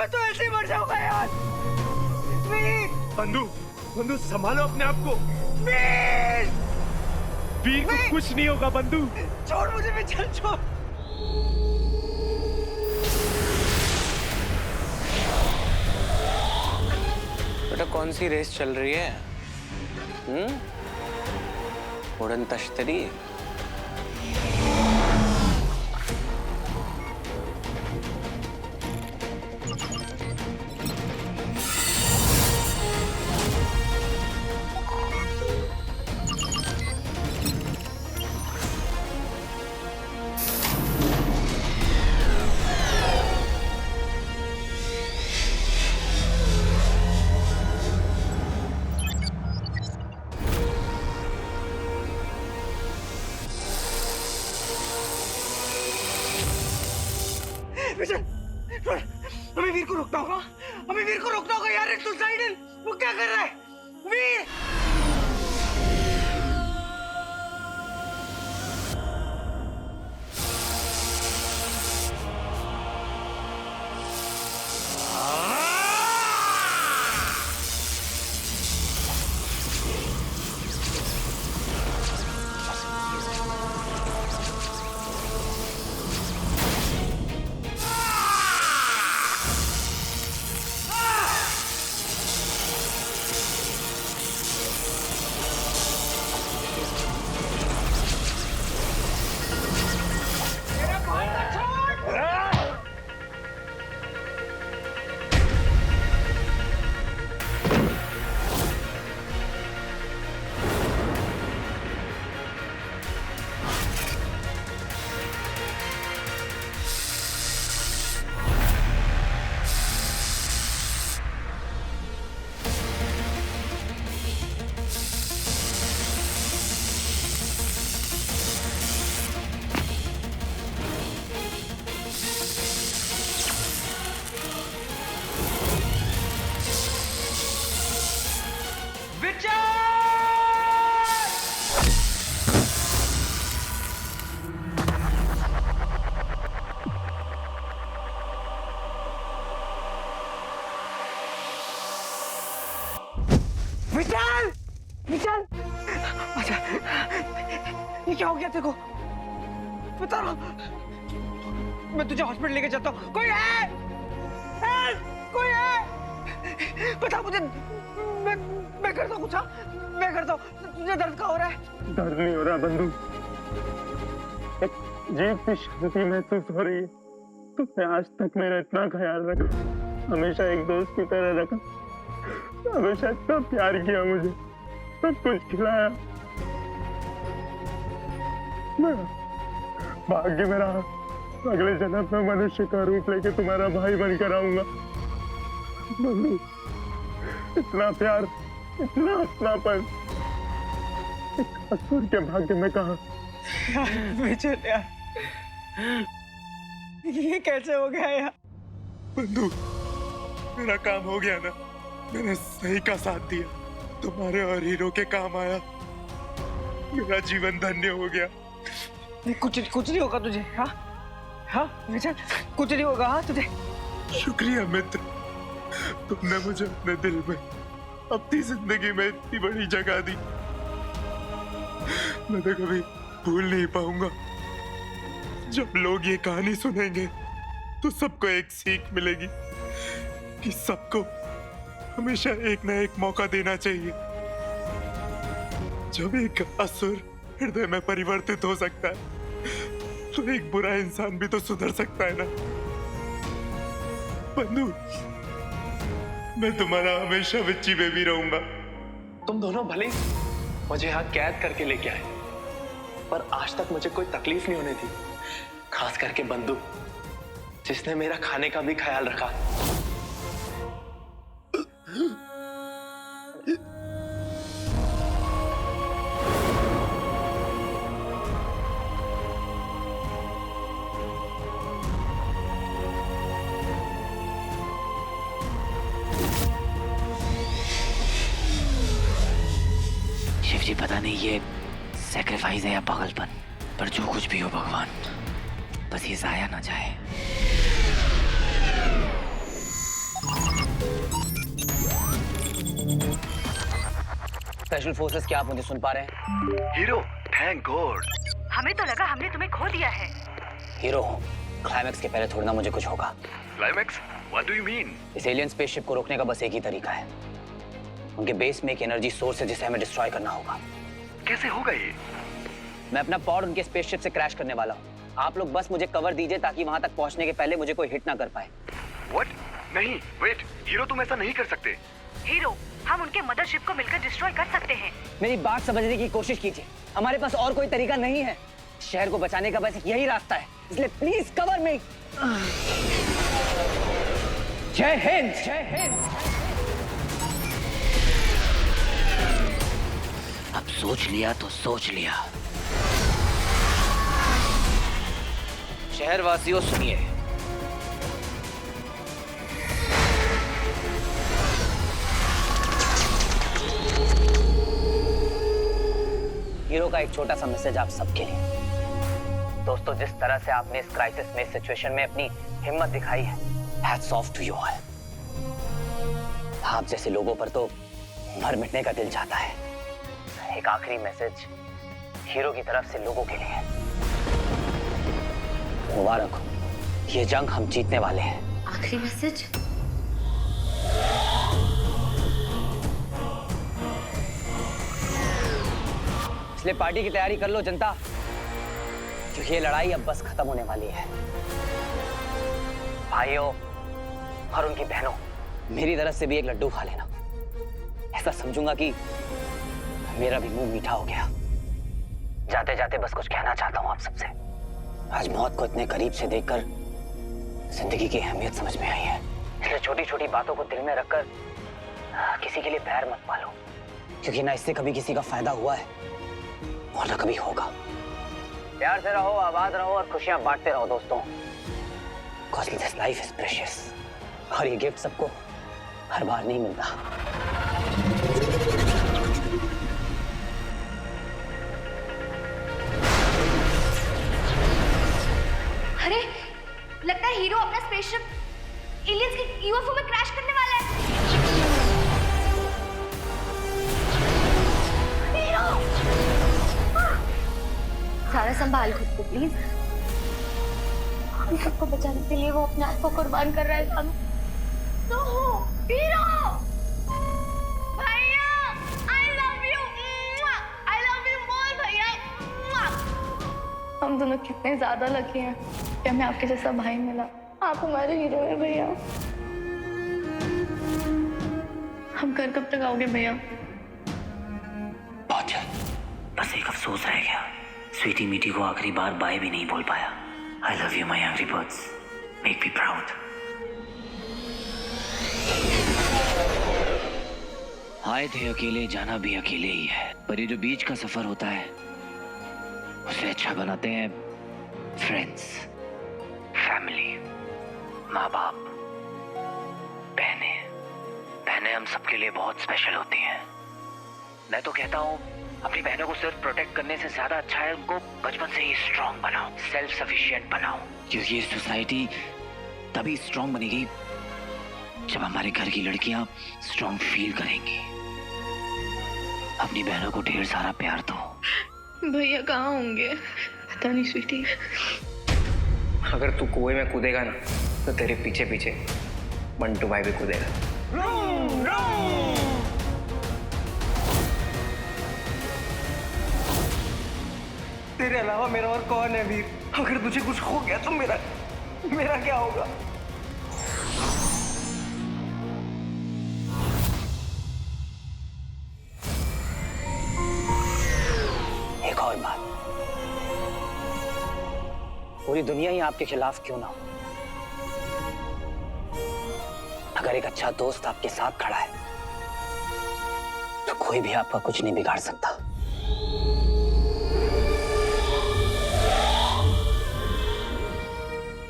मैं तो ऐसे ही मर जाऊंगा यार। वीर, बंधु, बंधु संभालो अपने आप को। वीर, वीर को कुछ नहीं होगा बंधु। छोड़ मुझे, विचल छोड़। बेटा कौन सी रेस चल रही है? उड़न तश्तरी। विचल, हमें वीर को रोकना होगा, हमें वीर को रोकना होगा यार। सुसाइडल, वो क्या कर रहा है? वीर, विचल, विचल, अच्छा, ये क्या हो गया तेरे को? बता, मैं तुझे हॉस्पिटल लेके जाता हूँ। कोई है? कोई है? बता मुझे, मैं करता हूँ कुछ। हाँ, मैं करता हूँ। तुझे दर्द का हो रहा है? दर्द नहीं हो रहा बंधु, एक अजीब सी शांति महसूस हो रही है। तुमने आज तक मेरा इतना ख्याल रखा, हमेशा एक दोस्त की तरह रखा, हमेशा इतना प्यार किया मुझे, सब कुछ खिलाया। भाग्य मेरा अगले जन्म में मनुष्य का रूप लेके तुम्हारा भाई बनकर आऊंगा। बंधु, इतना प्यार, इतना अपनापन एक असुर के भाग्य में कहा। विचल यार, ये कैसे हो गया यार? बंधु, मेरा काम हो गया ना, मैंने सही का साथ दिया, तुम्हारे और हीरो के काम आया, मेरा जीवन धन्य हो गया। कुछ नहीं होगा तुझे। हाँ हाँ विचल, कुछ नहीं होगा। हाँ तुझे शुक्रिया मित्र, तुमने मुझे अपने दिल में, अपनी जिंदगी में इतनी बड़ी जगह दी, मैं तो कभी भूल नहीं पाऊंगा। जब लोग ये कहानी सुनेंगे तो सबको एक सीख मिलेगी कि सबको हमेशा एक ना एक मौका देना चाहिए। जब एक असुर हृदय में परिवर्तित हो सकता है तो एक बुरा इंसान भी तो सुधर सकता है ना। बंधु, मैं तुम्हारा हमेशा विच्ची बेबी रहूंगा। तुम दोनों भले ही मुझे यहाँ कैद करके लेके आए, पर आज तक मुझे कोई तकलीफ नहीं होने दी, खास करके बंधु, जिसने मेरा खाने का भी ख्याल रखा। शिवजी, पता नहीं ये सैक्रिफाइस है या पागलपन, पर जो कुछ भी हो भगवान, बस ये जाया ना जाए। स्पेशल फोर्सेस, क्या आप मुझे सुन पा रहे हैं? Hero, thank God. हमें तो लगा हमने तुम्हें खो दिया है। हीरो हूँ, क्लाइमैक्स के पहले थोड़ी ना मुझे कुछ होगा। Climax? What do you mean? इस एलियन स्पेसशिप को रोकने का बस एक ही तरीका है। उनके बेस में एक एनर्जी सोर्स है जिसे हमें डिस्ट्रॉय करना होगा। कैसे होगा ये? मैं अपना पॉड उनके स्पेसशिप से क्रैश करने वाला हूँ। आप लोग बस मुझे कवर दीजिए ताकि वहां तक पहुंचने के पहले मुझे कोई हिट ना कर पाए। व्हाट? नहीं, वेट, हीरो तुम ऐसा नहीं कर सकते। हीरो, हम उनके मदरशिप को मिलकर डिस्ट्रॉय कर सकते हैं। मेरी बात समझने की कोशिश कीजिए, हमारे पास और कोई तरीका नहीं है। शहर को बचाने का बस यही रास्ता है, इसलिए प्लीज कवर मी। जय हिंद, जय हिंद। अब सोच लिया तो सोच लिया। शहरवासियों सुनिए, हीरो का एक छोटा सा मैसेज आप सबके लिए। दोस्तों, जिस तरह से आपने इस क्राइसिस में, इस सिचुएशन में अपनी हिम्मत दिखाई है, hats off to you all. आप जैसे लोगों पर तो मर मिटने का दिल चाहता है। एक आखिरी मैसेज हीरो की तरफ से लोगों के लिए। मुबारक हो, ये जंग हम जीतने वाले हैं। आखिरी मैसेज? इसलिए पार्टी की तैयारी कर लो जनता, क्योंकि ये लड़ाई अब बस खत्म होने वाली है। भाइयों और उनकी बहनों, मेरी तरफ से भी एक लड्डू खा लेना। ऐसा समझूंगा कि मेरा भी मुंह मीठा हो गया। जाते जाते बस कुछ कहना चाहता हूं आप सबसे। आज मौत को इतने करीब से देखकर जिंदगी की अहमियत समझ में आई है। इसलिए छोटी छोटी बातों को दिल में रखकर किसी के लिए बैर मत पालो, क्योंकि ना इससे कभी किसी का फायदा हुआ है और ना कभी होगा। प्यार से रहो, आबाद रहो और खुशियां बांटते रहो दोस्तों। Because this life is precious। और ये गिफ्ट सबको हर बार नहीं मिलता। अरे, लगता है हीरो अपना स्पेसशिप एलियंस के यूएफओ में क्रैश करने वाला है। हीरो! सारा संभाल खुद को प्लीज। हम सबको बचाने के लिए वो अपने आप को कुर्बान कर रहा है। हम तो हीरो! भैया, I love you! I love you more भैया! हम दोनों कितने ज्यादा लकी हैं कि हमें आपके जैसा भाई मिला। आप हमारे हीरो हैं भैया। हम घर कब तक आओगे भैया? बहुत जल्द। बस एक अफसोस रह गया, स्वीटी मीटी को आखिरी बार बाय भी नहीं बोल पाया। I love you my angry birds, make me proud। आए थे अकेले, जाना भी अकेले ही है, पर ये जो बीच का सफर होता है उसे अच्छा बनाते हैं फ्रेंड्स, फैमिली, माँ बाप, बहनें। बहनें हम सबके लिए बहुत स्पेशल होती हैं। मैं तो कहता हूँ अपनी बहनों को सिर्फ प्रोटेक्ट करने से ज्यादा अच्छा है उनको बचपन से ही स्ट्रांग बनाओ, सेल्फ सफिशिएंट बनाओ, क्योंकि ये सोसाइटी तभी स्ट्रांग बनेगी जब हमारे घर की लड़कियां स्ट्रांग फील करेंगी। अपनी बहनों को ढेर सारा प्यार दो। भैया कहाँ होंगे? पता नहीं स्वीटी। अगर तू कुएं में कूदेगा ना तो तेरे पीछे पीछे मंटू भाई भी कूदेगा। तेरे अलावा मेरा और कौन है वीर? अगर तुझे कुछ हो गया तो मेरा क्या होगा? एक और बात, पूरी दुनिया ही आपके खिलाफ क्यों ना हो, अगर एक अच्छा दोस्त आपके साथ खड़ा है तो कोई भी आपका कुछ नहीं बिगाड़ सकता।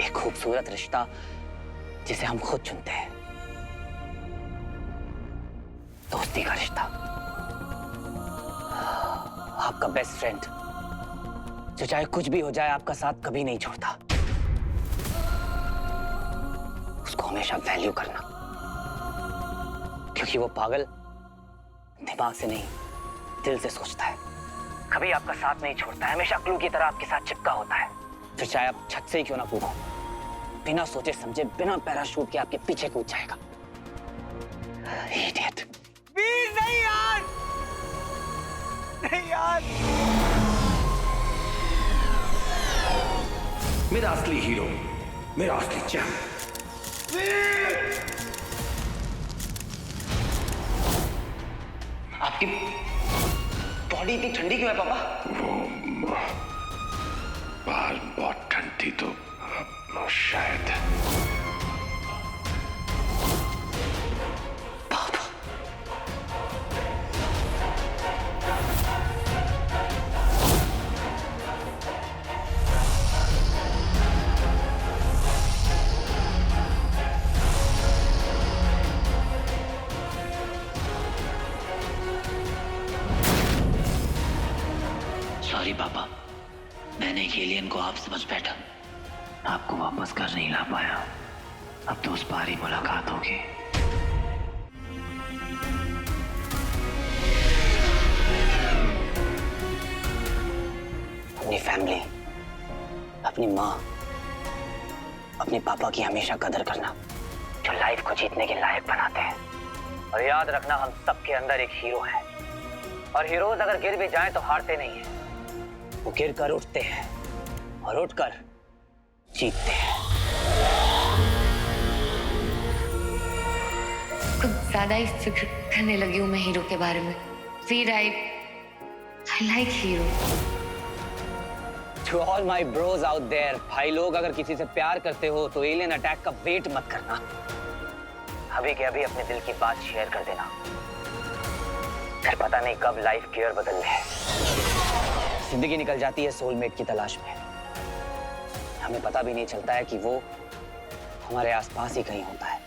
एक खूबसूरत रिश्ता जिसे हम खुद चुनते हैं, दोस्ती का रिश्ता। आपका बेस्ट फ्रेंड जो चाहे कुछ भी हो जाए आपका साथ कभी नहीं छोड़ता। उसको हमेशा वैल्यू करना, क्योंकि वो पागल दिमाग से नहीं दिल से सोचता है, कभी आपका साथ नहीं छोड़ता है, हमेशा क्लू की तरह आपके साथ चिपका होता है। फिर चाहे आप छत से ही क्यों ना कूदो, बिना सोचे समझे, बिना पैराशूट के आपके पीछे कूद जाएगा। Idiot. वीर नहीं यार, नहीं यार। मेरा असली हीरो, मेरा असली चैंप। आपकी बॉडी इतनी ठंडी क्यों है पापा? बाहर बहुत ठंड थी तो शायद। सॉरी पापा, मैंने एक एलियन को आप समझ बैठा, आपको वापस घर नहीं ला पाया। अब तो उस पार ही मुलाकात होगी। अपनी फैमिली, अपनी माँ, अपने पापा की हमेशा कदर करना, जो लाइफ को जीतने के लायक बनाते हैं। और याद रखना, हम सबके अंदर एक हीरो है, और हीरोज अगर गिर भी जाएं तो हारते नहीं हैं। वो गिर कर उठते हैं और उठकर जीतते हैं। कुछ ज्यादा ही फिक्र करने लगी हूँ मैं हीरो के बारे में। Veer, I like hero. To all my bros out there, भाई लोग, अगर किसी से प्यार करते हो तो एलियन अटैक का वेट मत करना। अभी के अभी अपने दिल की बात शेयर कर देना, फिर पता नहीं कब लाइफ गियर बदल ले। जिंदगी निकल जाती है सोलमेट की तलाश में, हमें पता भी नहीं चलता है कि वो हमारे आसपास ही कहीं होता है।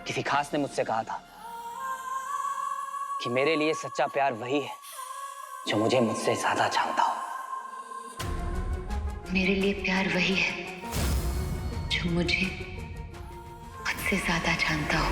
किसी खास ने मुझसे कहा था कि मेरे लिए सच्चा प्यार वही है जो मुझे मुझसे ज्यादा जानता हो। मेरे लिए प्यार वही है जो मुझे खुद से ज्यादा जानता हो।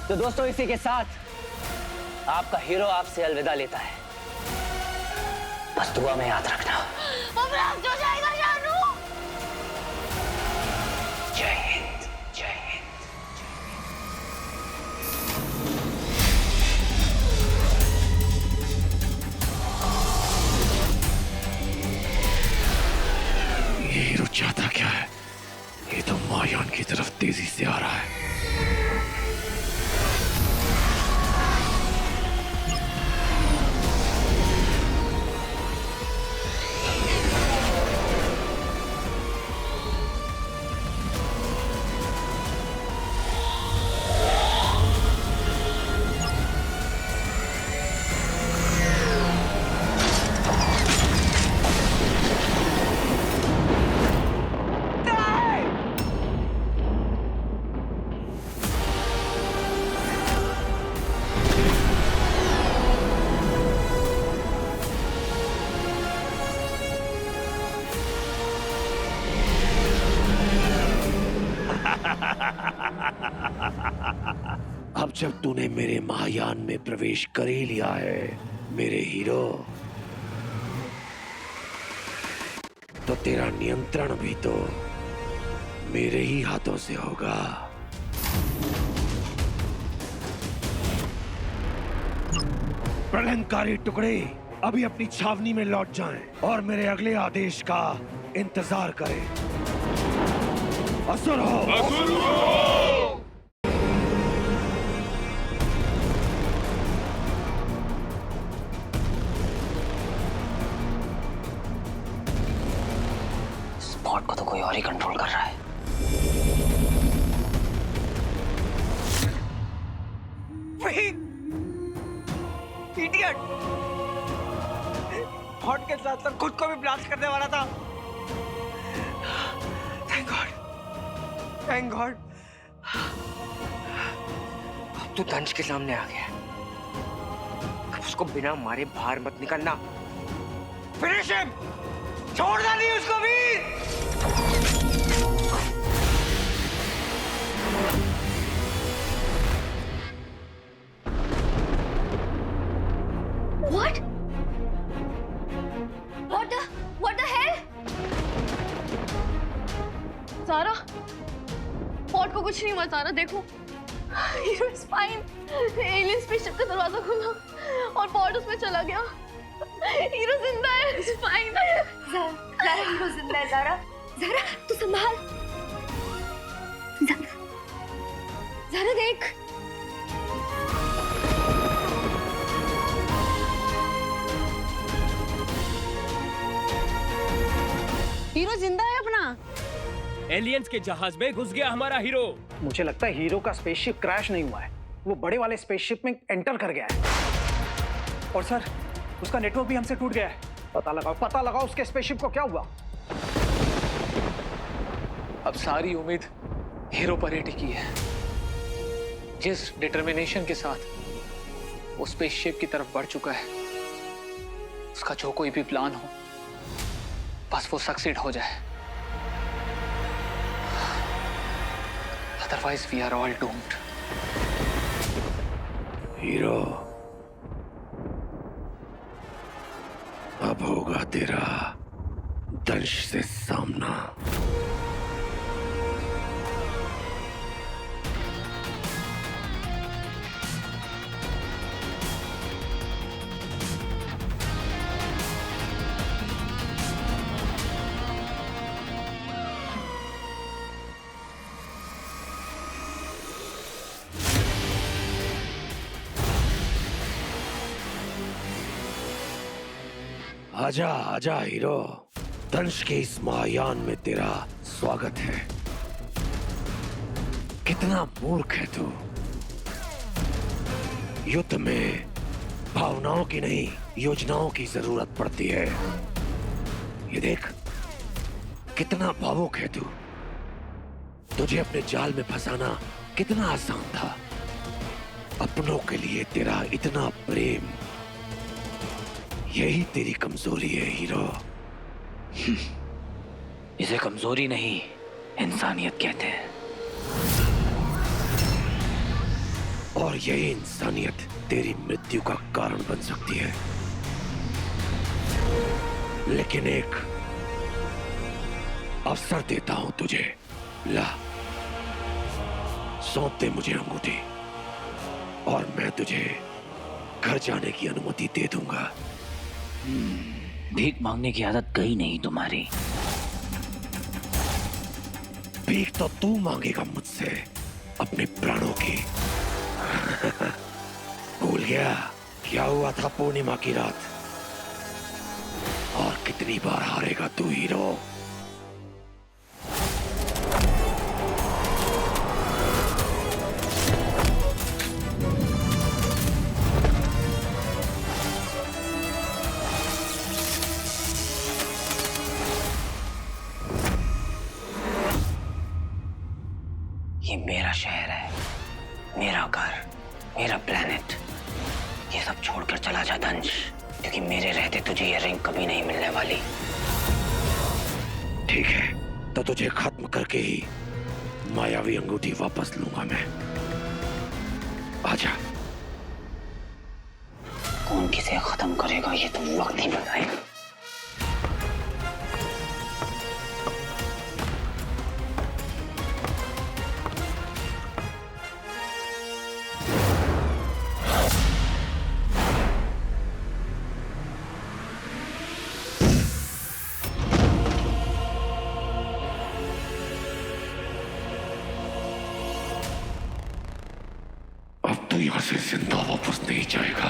तो दोस्तों, इसी के साथ आपका हीरो आपसे अलविदा लेता है। बस दुआ में याद रखना। जय हिंद, जय हिंद। ये हीरो चाहता क्या है? ये तो मायान की तरफ तेजी से आ रहा है। अब जब तूने मेरे महायान में प्रवेश कर ही लिया है मेरे हीरो, तो तेरा नियंत्रण भी तो मेरे ही हाथों से होगा। प्रलंकारी टुकड़े अभी अपनी छावनी में लौट जाएं और मेरे अगले आदेश का इंतजार करें। असुर हो, असुर हो! ही कंट्रोल कर रहा है। इडियट! हॉट के साथ साथ खुद को भी ब्लास्ट करने वाला था। Thank God, thank God. अब तू दंश के सामने आ गया। अब उसको बिना मारे बाहर मत निकलना। Finish him! छोड़ना नहीं उसको भी। What? What the hell? सारा, पॉट को कुछ नहीं हुआ सारा, देखो। Hero is fine. Alien spaceship का दरवाजा खुला और पॉट उसमें चला गया। हीरो जिंदा है, इज फाइन। ज़ारा हीरो जिंदा है। ज़ारा तू संभाल। ज़ारा देख। हीरो जिंदा है अपना। एलियंस के जहाज में घुस गया हमारा हीरो। मुझे लगता है हीरो का स्पेसशिप क्रैश नहीं हुआ है, वो बड़े वाले स्पेसशिप में एंटर कर गया है। और सर, उसका नेटवर्क भी हमसे टूट गया है। पता लगाओ उसके स्पेसशिप को क्या हुआ। अब सारी उम्मीद हीरो पर ही टिकी है। जिस डिटर्मिनेशन के साथ वो स्पेसशिप की तरफ बढ़ चुका है, उसका जो कोई भी प्लान हो, बस वो सक्सीड हो जाए। Otherwise we are all doomed. Hero, अब होगा तेरा दंश से सामना। आजा आजा हीरो, दंश के इस महायान में तेरा स्वागत है। कितना मूर्ख है तू। युद्ध में भावनाओं की नहीं, योजनाओं की जरूरत पड़ती है। ये देख, कितना भावुक है तू। तुझे अपने जाल में फंसाना कितना आसान था। अपनों के लिए तेरा इतना प्रेम, यही तेरी कमजोरी है हीरो। इसे कमजोरी नहीं, इंसानियत कहते हैं। और यही इंसानियत तेरी मृत्यु का कारण बन सकती है। लेकिन एक अवसर देता हूं तुझे। ला, सौंप दे मुझे अंगूठी और मैं तुझे घर जाने की अनुमति दे दूंगा। भीख मांगने की आदत गई नहीं तुम्हारी। भीख तो तू मांगेगा मुझसे, अपने प्राणों की। भूल गया क्या हुआ था पूर्णिमा की रात? और कितनी बार हारेगा तू हीरो? ये मेरा शहर है, मेरा घर, मेरा प्लेनेट। ये सब छोड़कर चला जा दंश, क्योंकि मेरे रहते तुझे ये रिंग कभी नहीं मिलने वाली। ठीक है, तो तुझे खत्म करके ही मायावी अंगूठी वापस लूंगा मैं। आजा। कौन किसे खत्म करेगा ये तो वक्त ही बताएगा। अब तो यहां से जिंदा वापस नहीं जाएगा।